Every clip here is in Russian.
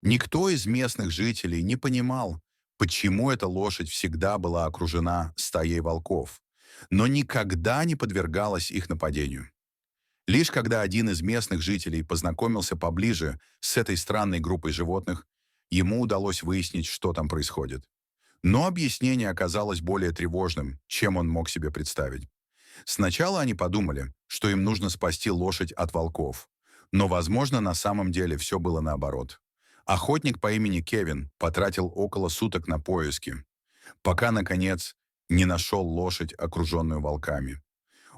Никто из местных жителей не понимал, почему эта лошадь всегда была окружена стаей волков, но никогда не подвергалась их нападению. Лишь когда один из местных жителей познакомился поближе с этой странной группой животных, ему удалось выяснить, что там происходит. Но объяснение оказалось более тревожным, чем он мог себе представить. Сначала они подумали, что им нужно спасти лошадь от волков. Но, возможно, на самом деле все было наоборот. Охотник по имени Кевин потратил около суток на поиски, пока, наконец, не нашел лошадь, окруженную волками.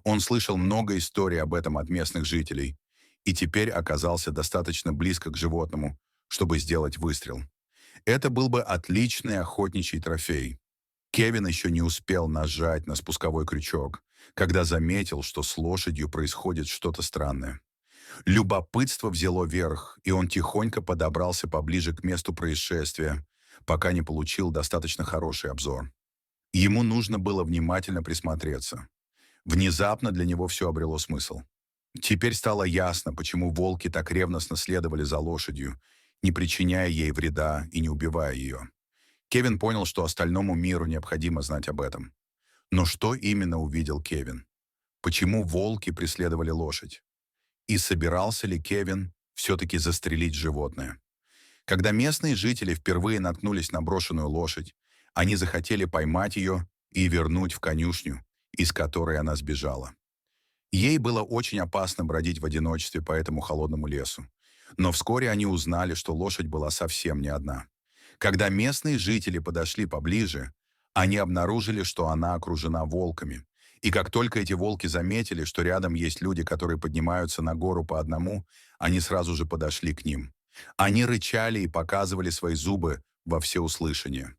Он слышал много историй об этом от местных жителей и теперь оказался достаточно близко к животному, чтобы сделать выстрел. Это был бы отличный охотничий трофей. Кевин еще не успел нажать на спусковой крючок, когда заметил, что с лошадью происходит что-то странное. Любопытство взяло верх, и он тихонько подобрался поближе к месту происшествия, пока не получил достаточно хороший обзор. Ему нужно было внимательно присмотреться. Внезапно для него все обрело смысл. Теперь стало ясно, почему волки так ревностно следовали за лошадью, не причиняя ей вреда и не убивая ее. Кевин понял, что остальному миру необходимо знать об этом. Но что именно увидел Кевин? Почему волки преследовали лошадь? И собирался ли Кевин все-таки застрелить животное? Когда местные жители впервые наткнулись на брошенную лошадь, они захотели поймать ее и вернуть в конюшню, из которой она сбежала. Ей было очень опасно бродить в одиночестве по этому холодному лесу. Но вскоре они узнали, что лошадь была совсем не одна. Когда местные жители подошли поближе, они обнаружили, что она окружена волками. И как только эти волки заметили, что рядом есть люди, которые поднимаются на гору по одному, они сразу же подошли к ним. Они рычали и показывали свои зубы во всеуслышание.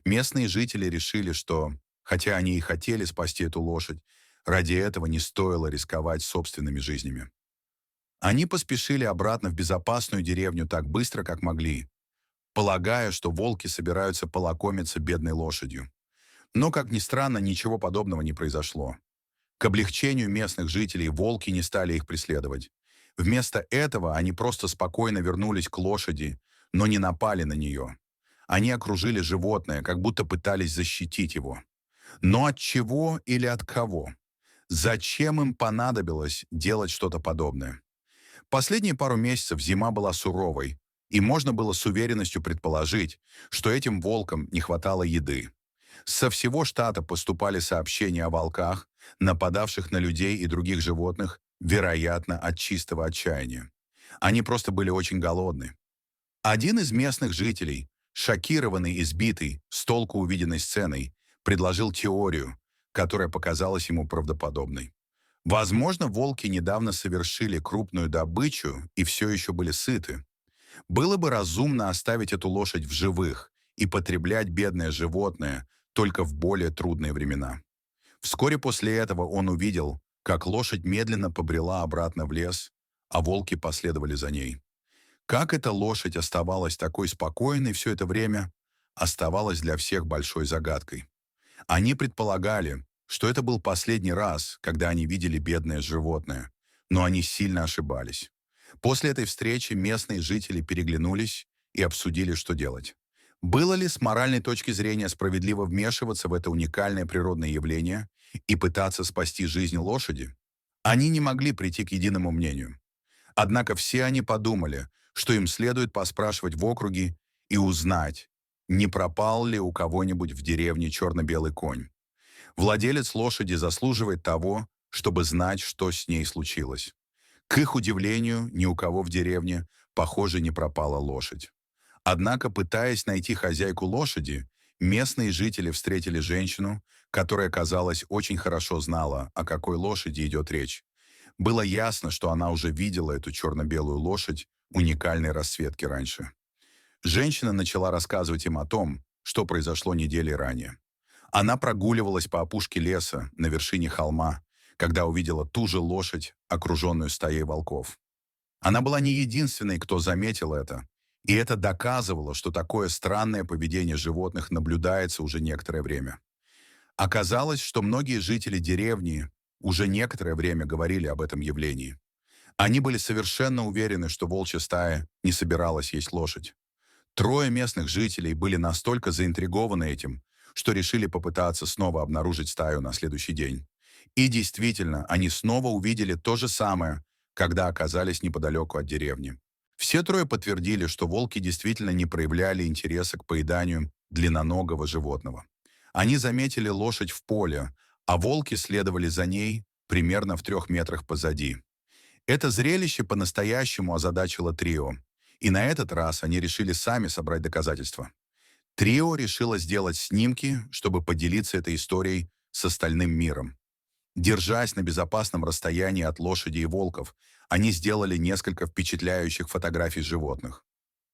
Местные жители решили, что, хотя они и хотели спасти эту лошадь, ради этого не стоило рисковать собственными жизнями. Они поспешили обратно в безопасную деревню так быстро, как могли, полагая, что волки собираются полакомиться бедной лошадью. Но, как ни странно, ничего подобного не произошло. К облегчению местных жителей волки не стали их преследовать. Вместо этого они просто спокойно вернулись к лошади, но не напали на нее. Они окружили животное, как будто пытались защитить его. Но от чего или от кого? Зачем им понадобилось делать что-то подобное? Последние пару месяцев зима была суровой, и можно было с уверенностью предположить, что этим волкам не хватало еды. Со всего штата поступали сообщения о волках, нападавших на людей и других животных, вероятно, от чистого отчаяния. Они просто были очень голодны. Один из местных жителей, шокированный и сбитый с толку увиденной сценой, предложил теорию, которая показалась ему правдоподобной. Возможно, волки недавно совершили крупную добычу и все еще были сыты. Было бы разумно оставить эту лошадь в живых и потреблять бедное животное только в более трудные времена. Вскоре после этого он увидел, как лошадь медленно побрела обратно в лес, а волки последовали за ней. Как эта лошадь оставалась такой спокойной все это время, оставалось для всех большой загадкой. Они предполагали, что это был последний раз, когда они видели бедное животное, но они сильно ошибались. После этой встречи местные жители переглянулись и обсудили, что делать. Было ли с моральной точки зрения справедливо вмешиваться в это уникальное природное явление и пытаться спасти жизнь лошади? Они не могли прийти к единому мнению. Однако все они подумали, что им следует поспрашивать в округе и узнать, не пропал ли у кого-нибудь в деревне черно-белый конь. Владелец лошади заслуживает того, чтобы знать, что с ней случилось. К их удивлению, ни у кого в деревне, похоже, не пропала лошадь. Однако, пытаясь найти хозяйку лошади, местные жители встретили женщину, которая, казалось, очень хорошо знала, о какой лошади идет речь. Было ясно, что она уже видела эту черно-белую лошадь уникальной расцветки раньше. Женщина начала рассказывать им о том, что произошло недели ранее. Она прогуливалась по опушке леса на вершине холма, когда увидела ту же лошадь, окруженную стаей волков. Она была не единственной, кто заметил это, и это доказывало, что такое странное поведение животных наблюдается уже некоторое время. Оказалось, что многие жители деревни уже некоторое время говорили об этом явлении. Они были совершенно уверены, что волчья стая не собиралась есть лошадь. Трое местных жителей были настолько заинтригованы этим, что решили попытаться снова обнаружить стаю на следующий день. И действительно, они снова увидели то же самое, когда оказались неподалеку от деревни. Все трое подтвердили, что волки действительно не проявляли интереса к поеданию длинноногого животного. Они заметили лошадь в поле, а волки следовали за ней примерно в 3 метрах позади. Это зрелище по-настоящему озадачило трио, и на этот раз они решили сами собрать доказательства. Трио решило сделать снимки, чтобы поделиться этой историей с остальным миром. Держась на безопасном расстоянии от лошади и волков, они сделали несколько впечатляющих фотографий животных.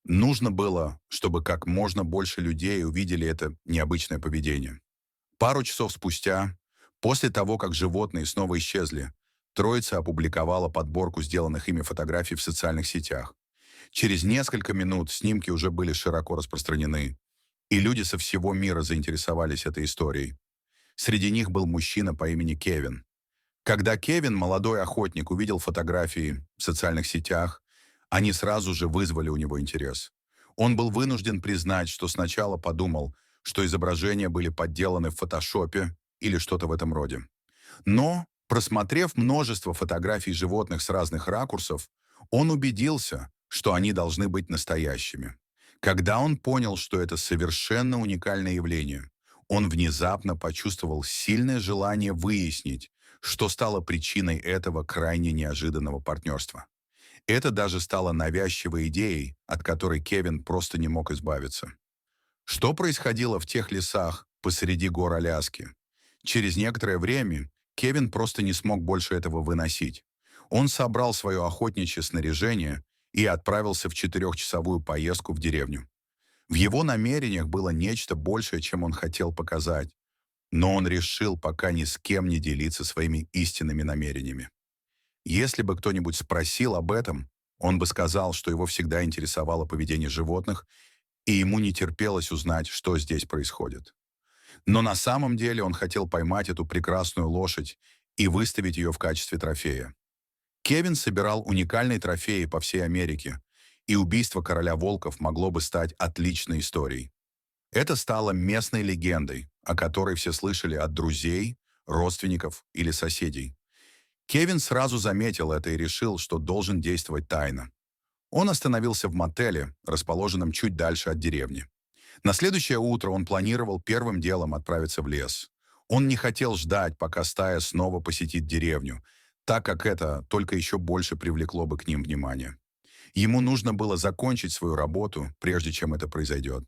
Нужно было, чтобы как можно больше людей увидели это необычное поведение. Пару часов спустя, после того, как животные снова исчезли, троица опубликовала подборку сделанных ими фотографий в социальных сетях. Через несколько минут снимки уже были широко распространены, и люди со всего мира заинтересовались этой историей. Среди них был мужчина по имени Кевин. Когда Кевин, молодой охотник, увидел фотографии в социальных сетях, они сразу же вызвали у него интерес. Он был вынужден признать, что сначала подумал, что изображения были подделаны в фотошопе или что-то в этом роде. Но, просмотрев множество фотографий животных с разных ракурсов, он убедился, что они должны быть настоящими. Когда он понял, что это совершенно уникальное явление, он внезапно почувствовал сильное желание выяснить, что стало причиной этого крайне неожиданного партнерства. Это даже стало навязчивой идеей, от которой Кевин просто не мог избавиться. Что происходило в тех лесах посреди гор Аляски? Через некоторое время Кевин просто не смог больше этого выносить. Он собрал свое охотничье снаряжение и отправился в 4-часовую поездку в деревню. В его намерениях было нечто большее, чем он хотел показать, но он решил пока ни с кем не делиться своими истинными намерениями. Если бы кто-нибудь спросил об этом, он бы сказал, что его всегда интересовало поведение животных, и ему не терпелось узнать, что здесь происходит. Но на самом деле он хотел поймать эту прекрасную лошадь и выставить ее в качестве трофея. Кевин собирал уникальные трофеи по всей Америке, и убийство короля волков могло бы стать отличной историей. Это стало местной легендой, о которой все слышали от друзей, родственников или соседей. Кевин сразу заметил это и решил, что должен действовать тайно. Он остановился в мотеле, расположенном чуть дальше от деревни. На следующее утро он планировал первым делом отправиться в лес. Он не хотел ждать, пока стая снова посетит деревню, так как это только еще больше привлекло бы к ним внимание. Ему нужно было закончить свою работу, прежде чем это произойдет.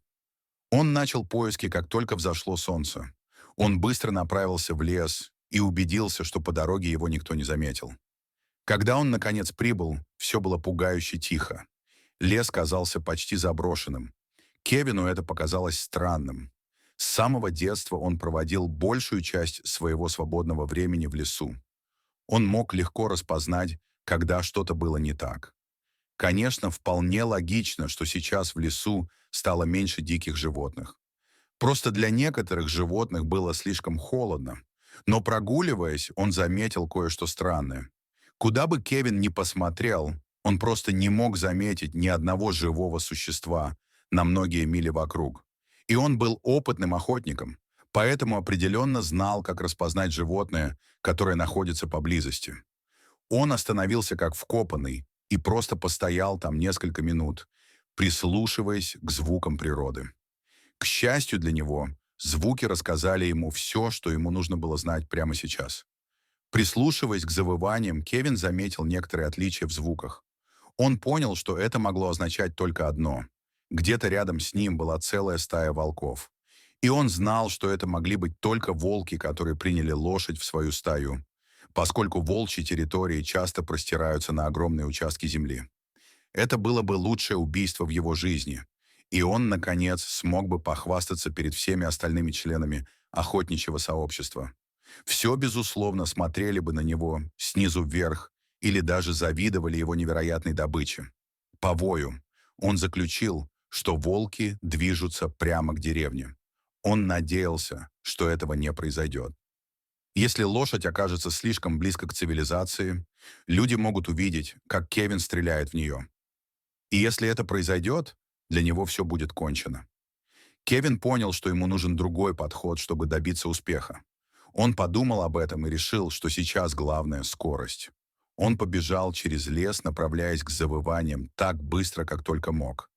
Он начал поиски, как только взошло солнце. Он быстро направился в лес и убедился, что по дороге его никто не заметил. Когда он, наконец, прибыл, все было пугающе тихо. Лес казался почти заброшенным. Кевину это показалось странным. С самого детства он проводил большую часть своего свободного времени в лесу. Он мог легко распознать, когда что-то было не так. Конечно, вполне логично, что сейчас в лесу стало меньше диких животных. Просто для некоторых животных было слишком холодно. Но прогуливаясь, он заметил кое-что странное. Куда бы Кевин ни посмотрел, он просто не мог заметить ни одного живого существа на многие мили вокруг. И он был опытным охотником, поэтому определенно знал, как распознать животное, которое находится поблизости. Он остановился как вкопанный и просто постоял там несколько минут, прислушиваясь к звукам природы. К счастью для него, звуки рассказали ему все, что ему нужно было знать прямо сейчас. Прислушиваясь к завываниям, Кевин заметил некоторые отличия в звуках. Он понял, что это могло означать только одно. Где-то рядом с ним была целая стая волков. И он знал, что это могли быть только волки, которые приняли лошадь в свою стаю, поскольку волчьи территории часто простираются на огромные участки земли. Это было бы лучшее убийство в его жизни, и он, наконец, смог бы похвастаться перед всеми остальными членами охотничьего сообщества. Все, безусловно, смотрели бы на него снизу вверх или даже завидовали его невероятной добыче. По вою он заключил, что волки движутся прямо к деревне. Он надеялся, что этого не произойдет. Если лошадь окажется слишком близко к цивилизации, люди могут увидеть, как Кевин стреляет в нее. И если это произойдет, для него все будет кончено. Кевин понял, что ему нужен другой подход, чтобы добиться успеха. Он подумал об этом и решил, что сейчас главное — скорость. Он побежал через лес, направляясь к завываниям так быстро, как только мог.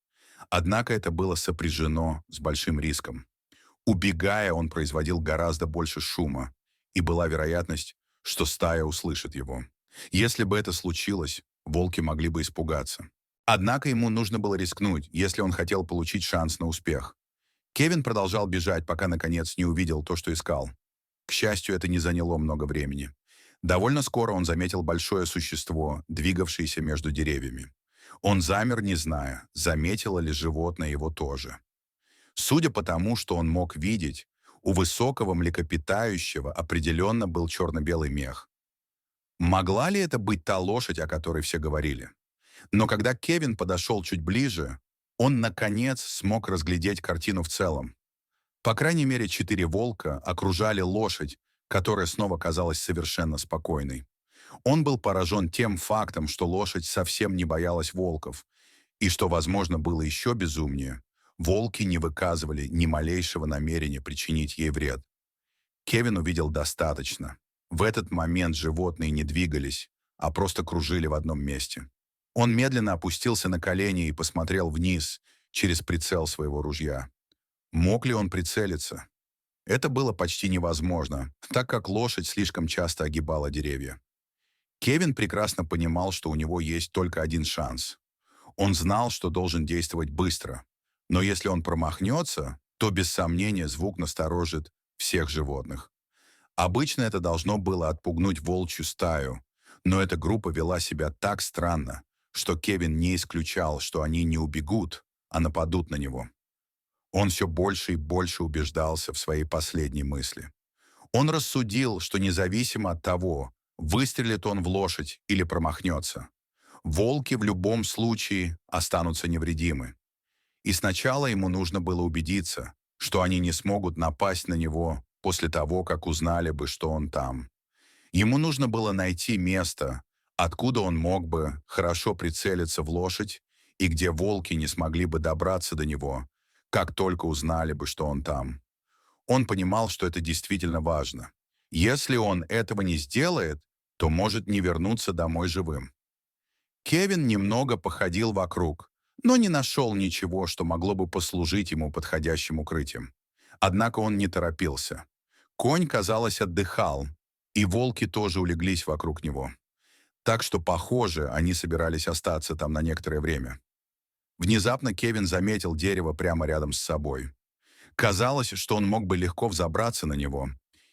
Однако это было сопряжено с большим риском. Убегая, он производил гораздо больше шума, и была вероятность, что стая услышит его. Если бы это случилось, волки могли бы испугаться. Однако ему нужно было рискнуть, если он хотел получить шанс на успех. Кевин продолжал бежать, пока наконец не увидел то, что искал. К счастью, это не заняло много времени. Довольно скоро он заметил большое существо, двигавшееся между деревьями. Он замер, не зная, заметило ли животное его тоже. Судя по тому, что он мог видеть, у высокого млекопитающего определенно был черно-белый мех. Могла ли это быть та лошадь, о которой все говорили? Но когда Кевин подошел чуть ближе, он, наконец, смог разглядеть картину в целом. По крайней мере, 4 волка окружали лошадь, которая снова казалась совершенно спокойной. Он был поражен тем фактом, что лошадь совсем не боялась волков, и что, возможно, было еще безумнее, волки не выказывали ни малейшего намерения причинить ей вред. Кевин увидел достаточно. В этот момент животные не двигались, а просто кружили в одном месте. Он медленно опустился на колени и посмотрел вниз через прицел своего ружья. Мог ли он прицелиться? Это было почти невозможно, так как лошадь слишком часто огибала деревья. Кевин прекрасно понимал, что у него есть только один шанс. Он знал, что должен действовать быстро, но если он промахнется, то без сомнения звук насторожит всех животных. Обычно это должно было отпугнуть волчью стаю, но эта группа вела себя так странно, что Кевин не исключал, что они не убегут, а нападут на него. Он все больше и больше убеждался в своей последней мысли. Он рассудил, что независимо от того, выстрелит он в лошадь или промахнется, волки в любом случае останутся невредимы. И сначала ему нужно было убедиться, что они не смогут напасть на него после того, как узнали бы, что он там. Ему нужно было найти место, откуда он мог бы хорошо прицелиться в лошадь и где волки не смогли бы добраться до него, как только узнали бы, что он там. Он понимал, что это действительно важно. Если он этого не сделает, то может не вернуться домой живым. Кевин немного походил вокруг, но не нашел ничего, что могло бы послужить ему подходящим укрытием. Однако он не торопился. Конь, казалось, отдыхал, и волки тоже улеглись вокруг него. Так что, похоже, они собирались остаться там на некоторое время. Внезапно Кевин заметил дерево прямо рядом с собой. Казалось, что он мог бы легко взобраться на него,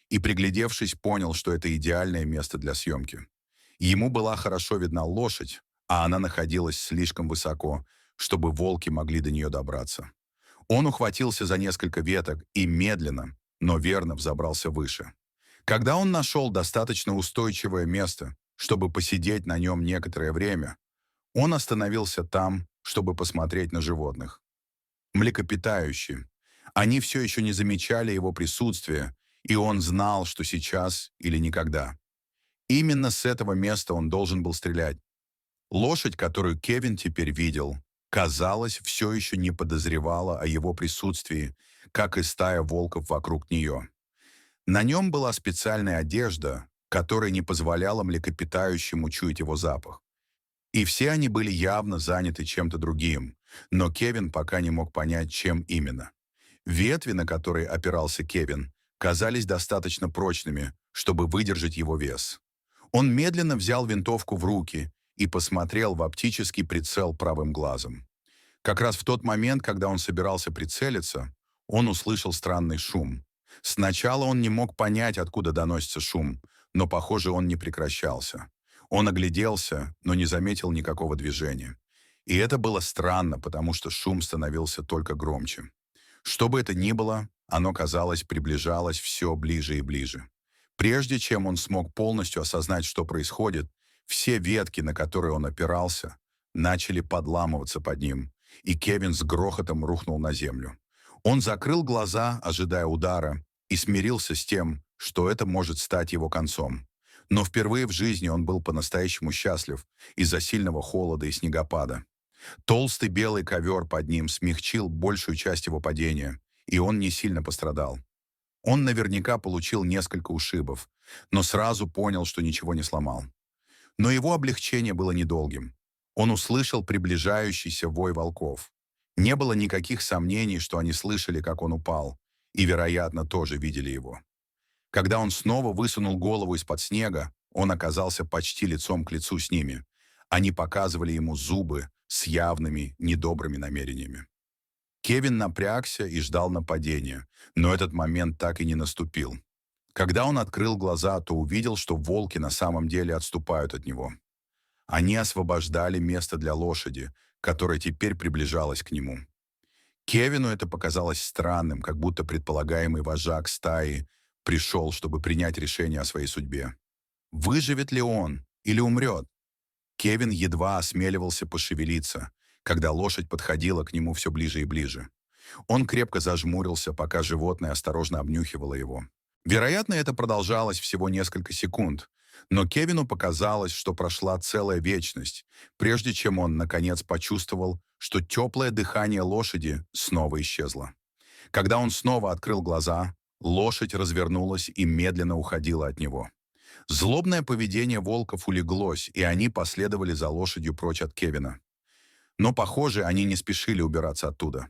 и, приглядевшись, понял, что это идеальное место для съемки. Ему была хорошо видна лошадь, а она находилась слишком высоко, чтобы волки могли до нее добраться. Он ухватился за несколько веток и медленно, но верно взобрался выше. Когда он нашел достаточно устойчивое место, чтобы посидеть на нем некоторое время, он остановился там, чтобы посмотреть на животных. Млекопитающие. Они все еще не замечали его присутствия, и он знал, что сейчас или никогда. Именно с этого места он должен был стрелять. Лошадь, которую Кевин теперь видел, казалось, все еще не подозревала о его присутствии, как и стая волков вокруг нее. На нем была специальная одежда, которая не позволяла млекопитающим учуять его запах. И все они были явно заняты чем-то другим, но Кевин пока не мог понять, чем именно. Ветви, на которые опирался Кевин, казались достаточно прочными, чтобы выдержать его вес. Он медленно взял винтовку в руки и посмотрел в оптический прицел правым глазом. Как раз в тот момент, когда он собирался прицелиться, он услышал странный шум. Сначала он не мог понять, откуда доносится шум, но, похоже, он не прекращался. Он огляделся, но не заметил никакого движения. И это было странно, потому что шум становился только громче. Что бы это ни было, оно, казалось, приближалось все ближе и ближе. Прежде чем он смог полностью осознать, что происходит, все ветки, на которые он опирался, начали подламываться под ним, и Кевин с грохотом рухнул на землю. Он закрыл глаза, ожидая удара, и смирился с тем, что это может стать его концом. Но впервые в жизни он был по-настоящему счастлив из-за сильного холода и снегопада. Толстый белый ковер под ним смягчил большую часть его падения, и он не сильно пострадал. Он наверняка получил несколько ушибов, но сразу понял, что ничего не сломал. Но его облегчение было недолгим. Он услышал приближающийся вой волков. Не было никаких сомнений, что они слышали, как он упал, и, вероятно, тоже видели его. Когда он снова высунул голову из-под снега, он оказался почти лицом к лицу с ними. Они показывали ему зубы с явными недобрыми намерениями. Кевин напрягся и ждал нападения, но этот момент так и не наступил. Когда он открыл глаза, то увидел, что волки на самом деле отступают от него. Они освобождали место для лошади, которая теперь приближалась к нему. Кевину это показалось странным, как будто предполагаемый вожак стаи пришел, чтобы принять решение о своей судьбе. Выживет ли он или умрет? Кевин едва осмеливался пошевелиться, когда лошадь подходила к нему все ближе и ближе. Он крепко зажмурился, пока животное осторожно обнюхивало его. Вероятно, это продолжалось всего несколько секунд, но Кевину показалось, что прошла целая вечность, прежде чем он, наконец, почувствовал, что теплое дыхание лошади снова исчезло. Когда он снова открыл глаза, лошадь развернулась и медленно уходила от него. Злобное поведение волков улеглось, и они последовали за лошадью прочь от Кевина. Но, похоже, они не спешили убираться оттуда.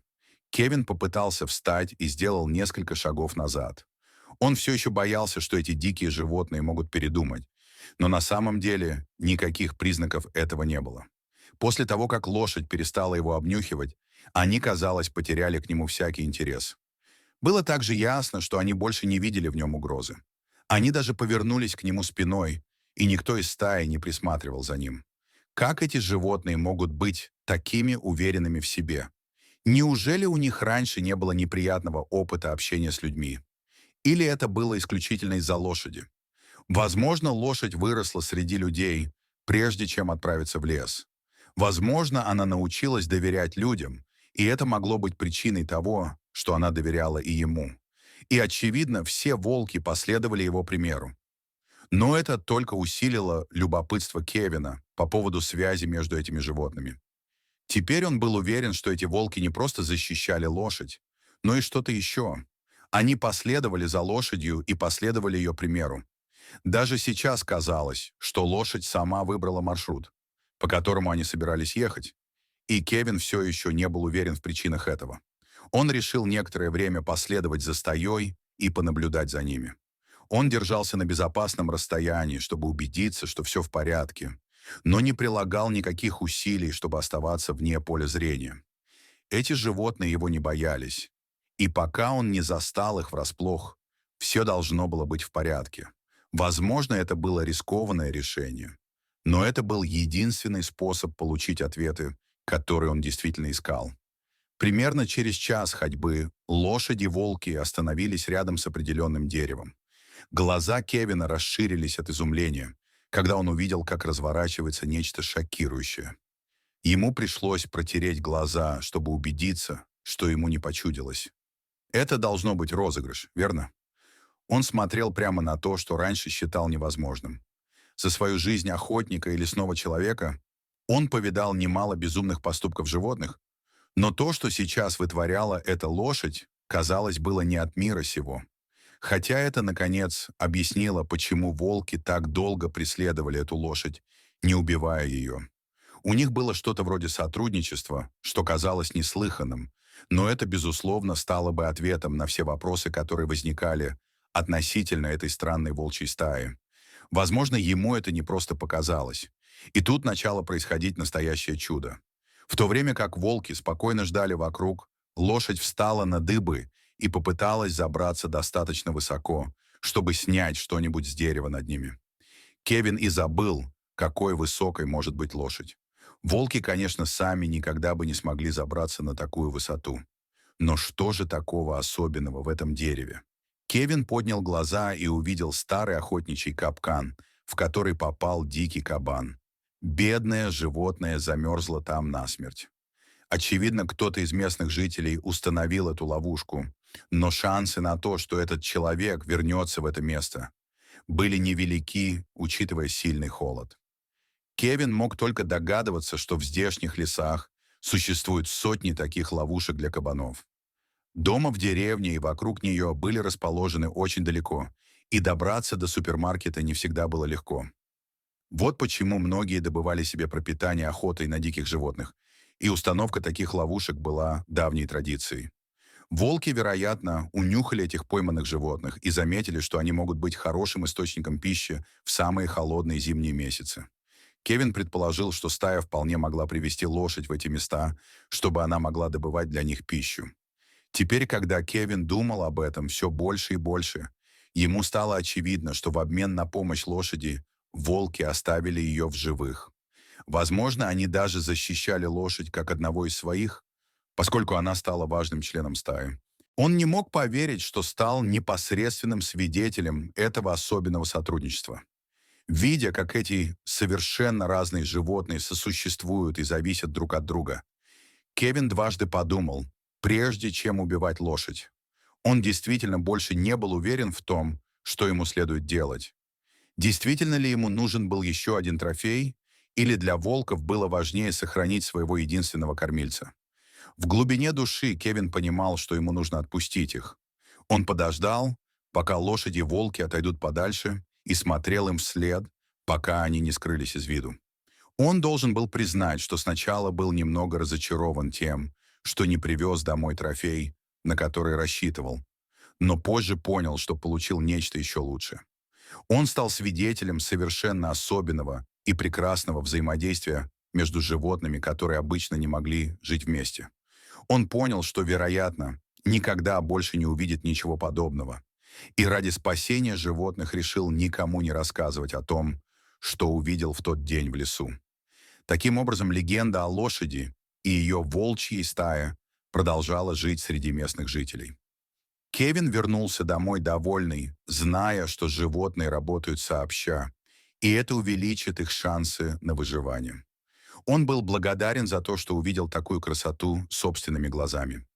Кевин попытался встать и сделал несколько шагов назад. Он все еще боялся, что эти дикие животные могут передумать. Но на самом деле никаких признаков этого не было. После того, как лошадь перестала его обнюхивать, они, казалось, потеряли к нему всякий интерес. Было также ясно, что они больше не видели в нем угрозы. Они даже повернулись к нему спиной, и никто из стаи не присматривал за ним. Как эти животные могут быть такими уверенными в себе? Неужели у них раньше не было неприятного опыта общения с людьми? Или это было исключительно из-за лошади? Возможно, лошадь выросла среди людей, прежде чем отправиться в лес. Возможно, она научилась доверять людям, и это могло быть причиной того, что она доверяла и ему. И, очевидно, все волки последовали его примеру. Но это только усилило любопытство Кевина по поводу связи между этими животными. Теперь он был уверен, что эти волки не просто защищали лошадь, но и что-то еще. Они последовали за лошадью и последовали ее примеру. Даже сейчас казалось, что лошадь сама выбрала маршрут, по которому они собирались ехать, и Кевин все еще не был уверен в причинах этого. Он решил некоторое время последовать за стаей и понаблюдать за ними. Он держался на безопасном расстоянии, чтобы убедиться, что все в порядке, но не прилагал никаких усилий, чтобы оставаться вне поля зрения. Эти животные его не боялись, и пока он не застал их врасплох, все должно было быть в порядке. Возможно, это было рискованное решение, но это был единственный способ получить ответы, которые он действительно искал. Примерно через час ходьбы лошади-волки остановились рядом с определенным деревом. Глаза Кевина расширились от изумления, когда он увидел, как разворачивается нечто шокирующее. Ему пришлось протереть глаза, чтобы убедиться, что ему не почудилось. Это должно быть розыгрыш, верно? Он смотрел прямо на то, что раньше считал невозможным. За свою жизнь охотника и лесного человека он повидал немало безумных поступков животных, но то, что сейчас вытворяла эта лошадь, казалось, было не от мира сего. Хотя это, наконец, объяснило, почему волки так долго преследовали эту лошадь, не убивая ее. У них было что-то вроде сотрудничества, что казалось неслыханным, но это, безусловно, стало бы ответом на все вопросы, которые возникали относительно этой странной волчьей стаи. Возможно, ему это не просто показалось. И тут начало происходить настоящее чудо. В то время как волки спокойно ждали вокруг, лошадь встала на дыбы и попыталась забраться достаточно высоко, чтобы снять что-нибудь с дерева над ними. Кевин и забыл, какой высокой может быть лошадь. Волки, конечно, сами никогда бы не смогли забраться на такую высоту. Но что же такого особенного в этом дереве? Кевин поднял глаза и увидел старый охотничий капкан, в который попал дикий кабан. Бедное животное замерзло там насмерть. Очевидно, кто-то из местных жителей установил эту ловушку, но шансы на то, что этот человек вернется в это место, были невелики, учитывая сильный холод. Кевин мог только догадываться, что в здешних лесах Существуют сотни таких ловушек для кабанов. Дома в деревне и вокруг нее были расположены очень далеко, и добраться до супермаркета не всегда было легко. Вот почему многие добывали себе пропитание охотой на диких животных, и установка таких ловушек была давней традицией. Волки, вероятно, унюхали этих пойманных животных и заметили, что они могут быть хорошим источником пищи в самые холодные зимние месяцы. Кевин предположил, что стая вполне могла привести лошадь в эти места, чтобы она могла добывать для них пищу. Теперь, когда Кевин думал об этом все больше и больше, ему стало очевидно, что в обмен на помощь лошади волки оставили ее в живых. Возможно, они даже защищали лошадь как одного из своих, поскольку она стала важным членом стаи. Он не мог поверить, что стал непосредственным свидетелем этого особенного сотрудничества. Видя, как эти совершенно разные животные сосуществуют и зависят друг от друга, Кевин дважды подумал, прежде чем убивать лошадь. Он действительно больше не был уверен в том, что ему следует делать. Действительно ли ему нужен был еще один трофей, или для волков было важнее сохранить своего единственного кормильца? В глубине души Кевин понимал, что ему нужно отпустить их. Он подождал, пока лошади и волки отойдут подальше, и смотрел им вслед, пока они не скрылись из виду. Он должен был признать, что сначала был немного разочарован тем, что не привез домой трофей, на который рассчитывал, но позже понял, что получил нечто еще лучше. Он стал свидетелем совершенно особенного и прекрасного взаимодействия между животными, которые обычно не могли жить вместе. Он понял, что, вероятно, никогда больше не увидит ничего подобного. И ради спасения животных решил никому не рассказывать о том, что увидел в тот день в лесу. Таким образом, легенда о лошади и ее волчьей стае продолжала жить среди местных жителей. Кевин вернулся домой довольный, зная, что животные работают сообща, и это увеличит их шансы на выживание. Он был благодарен за то, что увидел такую красоту собственными глазами.